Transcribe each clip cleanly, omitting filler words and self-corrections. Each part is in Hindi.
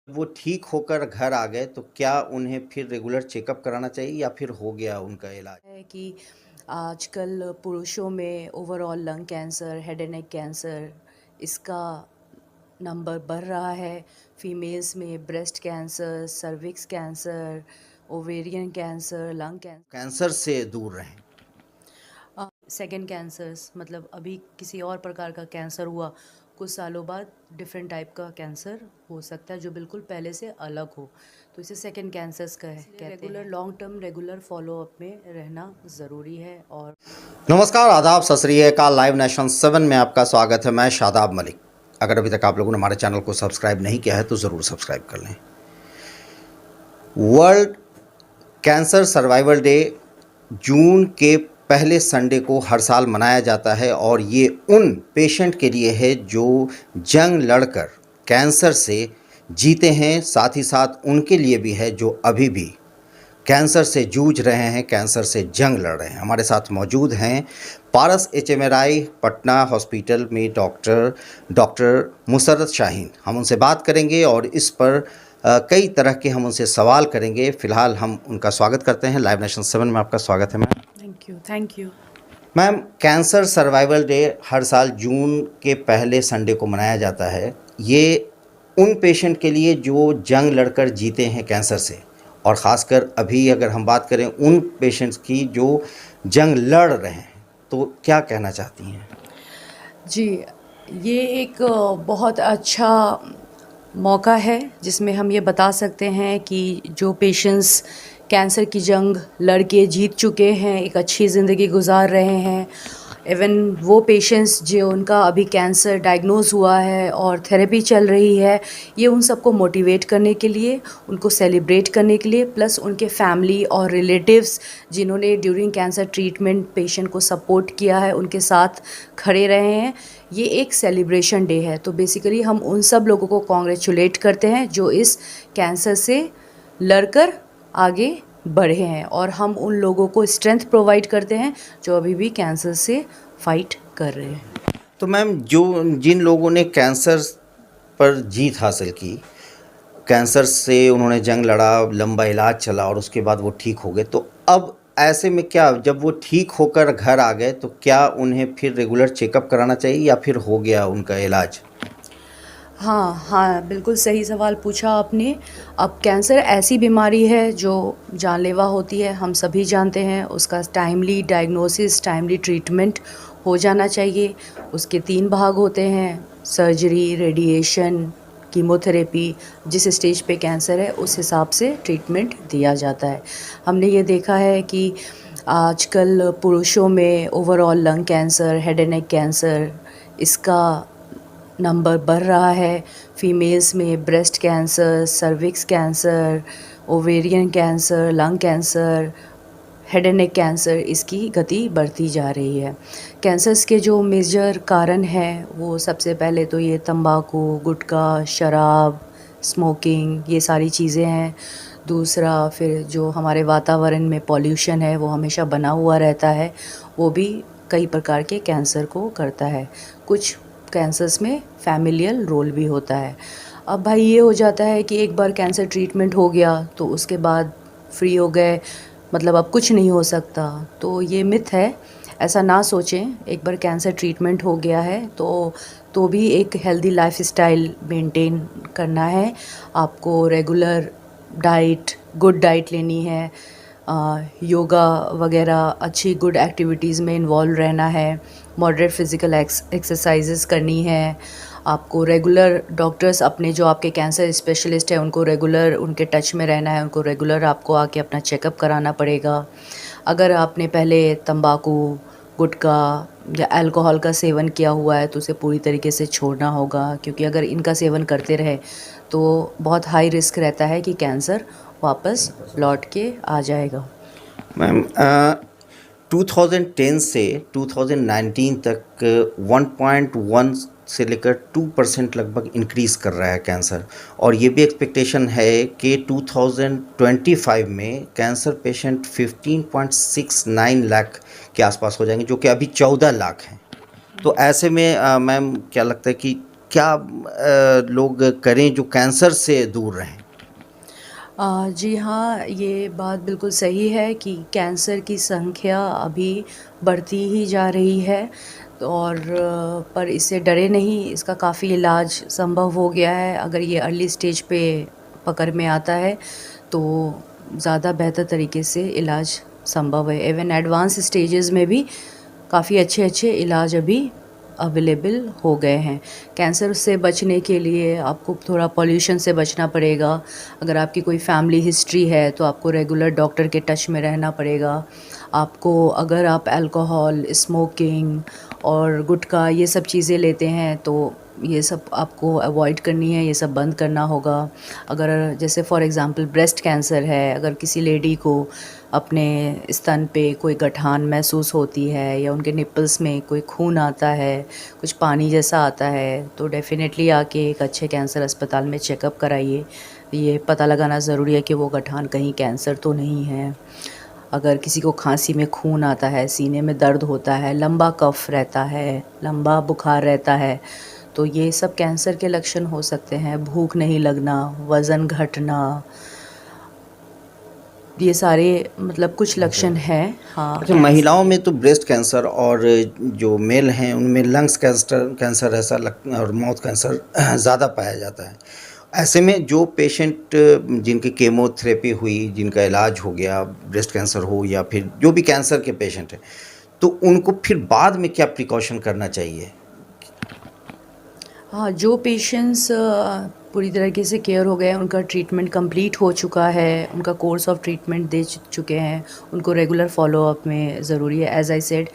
वो ठीक होकर घर आ गए तो क्या उन्हें फिर रेगुलर चेकअप कराना चाहिए या फिर हो गया उनका इलाज? है कि आजकल पुरुषों में overall lung cancer, head and neck cancer इसका नंबर बढ़ रहा है। फीमेल्स में breast cancer, cervix cancer, ovarian cancer, lung cancer, cancer से दूर रहें। सेकंड कैंसर्स मतलब अभी किसी और प्रकार का कैंसर हुआ, कुछ सालों बाद डिफरेंट टाइप का कैंसर हो सकता है जो बिल्कुल पहले से अलग हो, तो इसे सेकंड कैंसर्स कहते हैं। Regular long term regular follow up में रहना ज़रूरी है। और नमस्कार, आदाब, सत श्री अकाल। लाइव नेशन 7 में आपका स्वागत है। मैं शादाब मलिक। अगर अभी तक आप लोगों ने हमारे चैनल को सब्सक्राइब नहीं किया है तो ज़रूर सब्सक्राइब कर लें। वर्ल्ड कैंसर सर्वाइवल डे जून के पहले संडे को हर साल मनाया जाता है और ये उन पेशेंट के लिए है जो जंग लड़कर कैंसर से जीते हैं, साथ ही साथ उनके लिए भी है जो अभी भी कैंसर से जूझ रहे हैं, कैंसर से जंग लड़ रहे हैं। हमारे साथ मौजूद हैं पारस HMRI पटना हॉस्पिटल में डॉक्टर मुसर्रत शाहीन। हम उनसे बात करेंगे और इस पर कई तरह के हम उनसे सवाल करेंगे। फ़िलहाल हम उनका स्वागत करते हैं। लाइव नेशन 7 में आपका स्वागत है ma'am. Thank you. Ma'am, cancer survival day हर साल जून के पहले संडे को मनाया जाता है। ये उन पेशेंट के लिए जो जंग लड़कर जीते हैं कैंसर से, और ख़ासकर अभी अगर हम बात करें उन पेशेंट्स की जो जंग लड़ रहे हैं, तो क्या कहना चाहती हैं? जी, ये एक बहुत अच्छा मौका है जिसमें हम ये बता सकते हैं कि जो पेशेंट्स कैंसर की जंग लड़ के जीत चुके हैं, एक अच्छी ज़िंदगी गुजार रहे हैं, इवन वो पेशेंट्स जो उनका अभी कैंसर डायग्नोज हुआ है और थेरेपी चल रही है, ये उन सबको मोटिवेट करने के लिए, उनको सेलिब्रेट करने के लिए, प्लस उनके फैमिली और रिलेटिव्स जिन्होंने ड्यूरिंग कैंसर ट्रीटमेंट पेशेंट को सपोर्ट किया है, उनके साथ खड़े रहे हैं। ये एक सेलिब्रेशन डे है, तो बेसिकली हम उन सब लोगों को कॉन्ग्रेचुलेट करते हैं जो इस कैंसर से लड़कर आगे बढ़े हैं, और हम उन लोगों को स्ट्रेंथ प्रोवाइड करते हैं जो अभी भी कैंसर से फाइट कर रहे हैं। तो मैम, जो जिन लोगों ने कैंसर पर जीत हासिल की, कैंसर से उन्होंने जंग लड़ा, लंबा इलाज चला और उसके बाद वो ठीक हो गए, तो अब ऐसे में क्या, जब वो ठीक होकर घर आ गए तो क्या उन्हें फिर रेगुलर चेकअप कराना चाहिए या फिर हो गया उनका इलाज? हाँ हाँ, बिल्कुल सही सवाल पूछा आपने। अब कैंसर ऐसी बीमारी है जो जानलेवा होती है, हम सभी जानते हैं। उसका टाइमली डायग्नोसिस, टाइमली ट्रीटमेंट हो जाना चाहिए। उसके 3 भाग होते हैं: सर्जरी, रेडिएशन, कीमोथेरेपी। जिस स्टेज पे कैंसर है उस हिसाब से ट्रीटमेंट दिया जाता है। हमने ये देखा है कि आजकल पुरुषों में overall lung cancer, head and neck cancer इसका नंबर बढ़ रहा है। फीमेल्स में breast cancer, cervix cancer, ovarian cancer, lung cancer, head and neck cancer इसकी गति बढ़ती जा रही है। कैंसर्स के जो मेजर कारण हैं वो सबसे पहले तो ये तंबाकू, गुटखा, शराब, स्मोकिंग, ये सारी चीज़ें हैं। दूसरा फिर जो हमारे वातावरण में पॉल्यूशन है वो हमेशा बना हुआ रहता है, वो भी कई प्रकार के कैंसर को करता है। कुछ कैंसर्स में फैमिलियल रोल भी होता है। अब भाई ये हो जाता है कि एक बार कैंसर ट्रीटमेंट हो गया तो उसके बाद फ्री हो गए, मतलब अब कुछ नहीं हो सकता, तो ये मिथ है। ऐसा ना सोचें। एक बार कैंसर ट्रीटमेंट हो गया है तो भी एक हेल्दी लाइफस्टाइल मेंटेन करना है। आपको रेगुलर डाइट, गुड डाइट लेनी है, योगा वगैरह अच्छी गुड एक्टिविटीज़ में इन्वॉल्व रहना है, मॉडरेट फिज़िकल एक्सरसाइजेस करनी है। आपको रेगुलर डॉक्टर्स, अपने जो आपके कैंसर स्पेशलिस्ट हैं उनको रेगुलर उनके टच में रहना है, उनको रेगुलर आपको आके अपना चेकअप कराना पड़ेगा। अगर आपने पहले तंबाकू, गुटखा या अल्कोहल का सेवन किया हुआ है तो उसे पूरी तरीके से छोड़ना होगा, क्योंकि अगर इनका सेवन करते रहे तो बहुत हाई रिस्क रहता है कि कैंसर वापस लौट के आ जाएगा। मैम, 2010 से 2019 तक 1.1 से लेकर 2% लगभग इंक्रीज़ कर रहा है कैंसर, और ये भी एक्सपेक्टेशन है कि 2025 में कैंसर पेशेंट 15.69 लाख के आसपास हो जाएंगे, जो कि अभी 14 लाख हैं। तो ऐसे में मैम, क्या लगता है कि क्या लोग करें जो कैंसर से दूर रहें? जी हाँ, ये बात बिल्कुल सही है कि कैंसर की संख्या अभी बढ़ती ही जा रही है और पर इससे डरे नहीं, इसका काफ़ी इलाज संभव हो गया है। अगर ये अर्ली स्टेज पे पकड़ में आता है, तो ज़्यादा बेहतर तरीके से इलाज संभव है। इवन एडवांस स्टेजेस में भी काफ़ी अच्छे-अच्छे इलाज अभी अवेलेबल हो गए हैं। कैंसर से बचने के लिए आपको थोड़ा पॉल्यूशन से बचना पड़ेगा। अगर आपकी कोई फैमिली हिस्ट्री है तो आपको रेगुलर डॉक्टर के टच में रहना पड़ेगा। आपको अगर आप अल्कोहल, स्मोकिंग और गुटखा ये सब चीज़ें लेते हैं तो ये सब आपको अवॉइड करनी है, ये सब बंद करना होगा। अगर जैसे फॉर एग्ज़ाम्पल ब्रेस्ट कैंसर है, अगर किसी लेडी को अपने स्तन पे कोई गठान महसूस होती है या उनके निपल्स में कोई खून आता है, कुछ पानी जैसा आता है, तो डेफ़िनेटली आके एक अच्छे कैंसर अस्पताल में चेकअप कराइए। ये पता लगाना ज़रूरी है कि वो गठान कहीं कैंसर तो नहीं है। अगर किसी को खांसी में खून आता है, सीने में दर्द होता है, लंबा कफ रहता है, लंबा बुखार रहता है, तो ये सब कैंसर के लक्षण हो सकते हैं। भूख नहीं लगना, वज़न घटना, ये सारे मतलब कुछ लक्षण हैं। हाँ, अच्छा, महिलाओं में तो ब्रेस्ट कैंसर और जो मेल हैं उनमें लंग्स कैंसर ऐसा और माउथ कैंसर ज़्यादा पाया जाता है। ऐसे में जो पेशेंट जिनकी केमोथेरेपी हुई, जिनका इलाज हो गया, ब्रेस्ट कैंसर हो या फिर जो भी कैंसर के पेशेंट हैं, तो उनको फिर बाद में क्या प्रिकॉशन करना चाहिए? हाँ, जो पेशेंट्स पूरी तरीके से केयर हो गए हैं, उनका ट्रीटमेंट कंप्लीट हो चुका है, उनका कोर्स ऑफ ट्रीटमेंट दे चुके हैं, उनको रेगुलर फॉलोअप में ज़रूरी है। एज़ आई सेड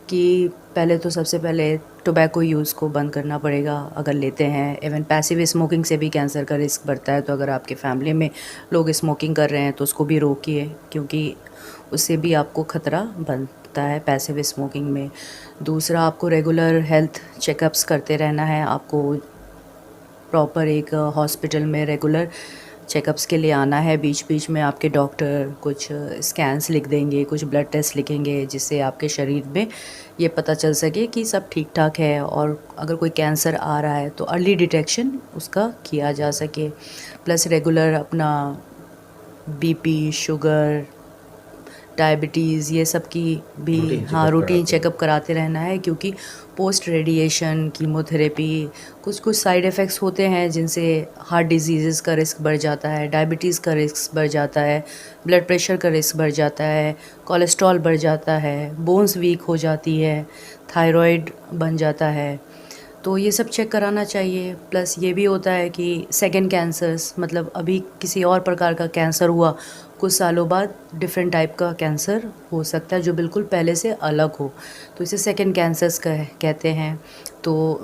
कि पहले तो सबसे पहले टोबैको यूज़ को बंद करना पड़ेगा अगर लेते हैं। इवन पैसिव स्मोकिंग से भी कैंसर का रिस्क बढ़ता है, तो अगर आपके फैमिली में लोग स्मोकिंग कर रहे हैं तो उसको भी रोकिए, क्योंकि उससे भी आपको ख़तरा बनता है पैसिव स्मोकिंग में। दूसरा, आपको रेगुलर हेल्थ चेकअप्स करते रहना है। आपको प्रॉपर एक हॉस्पिटल में रेगुलर चेकअप्स के लिए आना है। बीच बीच में आपके डॉक्टर कुछ स्कैन्स लिख देंगे, कुछ ब्लड टेस्ट लिखेंगे, जिससे आपके शरीर में ये पता चल सके कि सब ठीक ठाक है और अगर कोई कैंसर आ रहा है तो अर्ली डिटेक्शन उसका किया जा सके। प्लस रेगुलर अपना बीपी, शुगर, डायबिटीज़ ये सब की भी रूटीन चेकअप कराते रहना है, क्योंकि पोस्ट रेडिएशन कीमोथेरेपी कुछ साइड इफ़ेक्ट्स होते हैं जिनसे हार्ट डिजीज़ का रिस्क बढ़ जाता है, डायबिटीज़ का रिस्क बढ़ जाता है, ब्लड प्रेशर का रिस्क बढ़ जाता है, कोलेस्ट्रॉल बढ़ जाता है, बोन्स वीक हो जाती है, थायराइड बन जाता है। तो ये सब चेक कराना चाहिए। प्लस ये भी होता है कि सेकंड कैंसर्स, मतलब अभी किसी और प्रकार का कैंसर हुआ, कुछ सालों बाद डिफरेंट टाइप का कैंसर हो सकता है जो बिल्कुल पहले से अलग हो, तो इसे सेकंड कैंसर्स कहते हैं। तो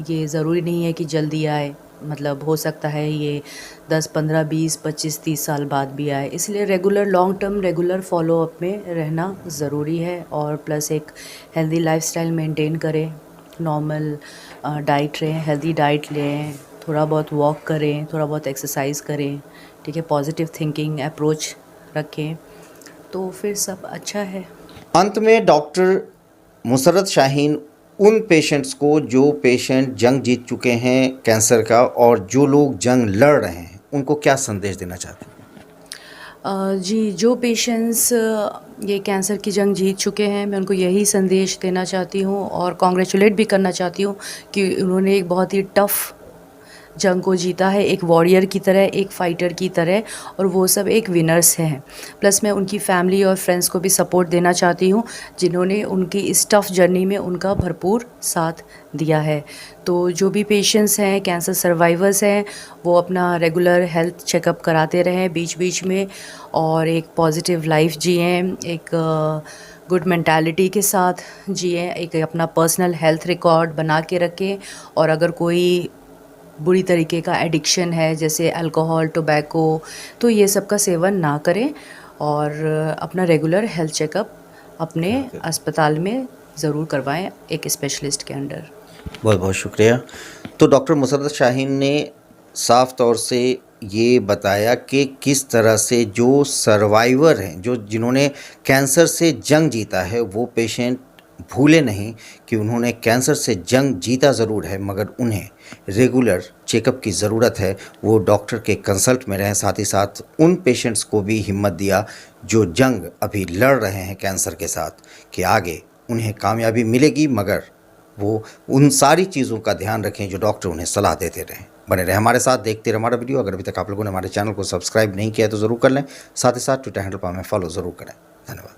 ये ज़रूरी नहीं है कि जल्दी आए, मतलब हो सकता है ये 10, 15, 20, 25, 30 साल बाद भी आए। इसलिए regular long term regular follow up में रहना ज़रूरी है। और प्लस एक हेल्दी लाइफस्टाइल मेंटेन करें, नॉर्मल डाइट लें, हेल्दी डाइट लें, थोड़ा बहुत वॉक करें, थोड़ा बहुत एक्सरसाइज करें, ठीक है, पॉजिटिव थिंकिंग अप्रोच रखें, तो फिर सब अच्छा है। अंत में डॉक्टर मुसर्रत शाहीन उन पेशेंट्स को, जो पेशेंट जंग जीत चुके हैं कैंसर का और जो लोग जंग लड़ रहे हैं, उनको क्या संदेश देना चाहते हैं? जी, जो पेशेंट्स ये कैंसर की जंग जीत चुके हैं, मैं उनको यही संदेश देना चाहती हूँ और कॉन्ग्रेचुलेट भी करना चाहती हूँ कि उन्होंने एक बहुत ही टफ़ जंग को जीता है, एक वॉरियर की तरह, एक फाइटर की तरह, और वो सब एक विनर्स हैं। प्लस मैं उनकी फैमिली और फ्रेंड्स को भी सपोर्ट देना चाहती हूँ, जिन्होंने उनकी इस टफ़ जर्नी में उनका भरपूर साथ दिया है। तो जो भी पेशेंट्स हैं, कैंसर सर्वाइवर्स हैं, वो अपना रेगुलर हेल्थ चेकअप कराते रहें बीच बीच में, और एक पॉजिटिव लाइफ जिएं, एक गुड मेंटालिटी के साथ जिएं, एक अपना पर्सनल हेल्थ रिकॉर्ड बना के रखें। और अगर कोई बुरी तरीके का एडिक्शन है, जैसे अल्कोहल, टोबैको, तो ये सब का सेवन ना करें और अपना रेगुलर हेल्थ चेकअप अपने अस्पताल में ज़रूर करवाएं, एक स्पेशलिस्ट के अंडर। बहुत बहुत शुक्रिया। तो डॉक्टर मुसर्रत शाहीन ने साफ तौर से ये बताया कि किस तरह से जो सर्वाइवर हैं, जो जिन्होंने कैंसर से जंग जीता है, वो पेशेंट भूले नहीं कि उन्होंने कैंसर से जंग जीता ज़रूर है, मगर उन्हें रेगुलर चेकअप की ज़रूरत है। वो डॉक्टर के कंसल्ट में रहें, साथ ही साथ उन पेशेंट्स को भी हिम्मत दिया जो जंग अभी लड़ रहे हैं कैंसर के साथ, कि आगे उन्हें कामयाबी मिलेगी, मगर वो उन सारी चीज़ों का ध्यान रखें जो डॉक्टर उन्हें सलाह देते रहें। बने रहे हमारे साथ, देखते रहे हमारा वीडियो। अगर अभी तक आप लोगों ने हमारे चैनल को सब्सक्राइब नहीं किया है तो ज़रूर कर लें, साथ ही साथ ट्विटर हैंडल पर हमें फॉलो ज़रूर करें। धन्यवाद।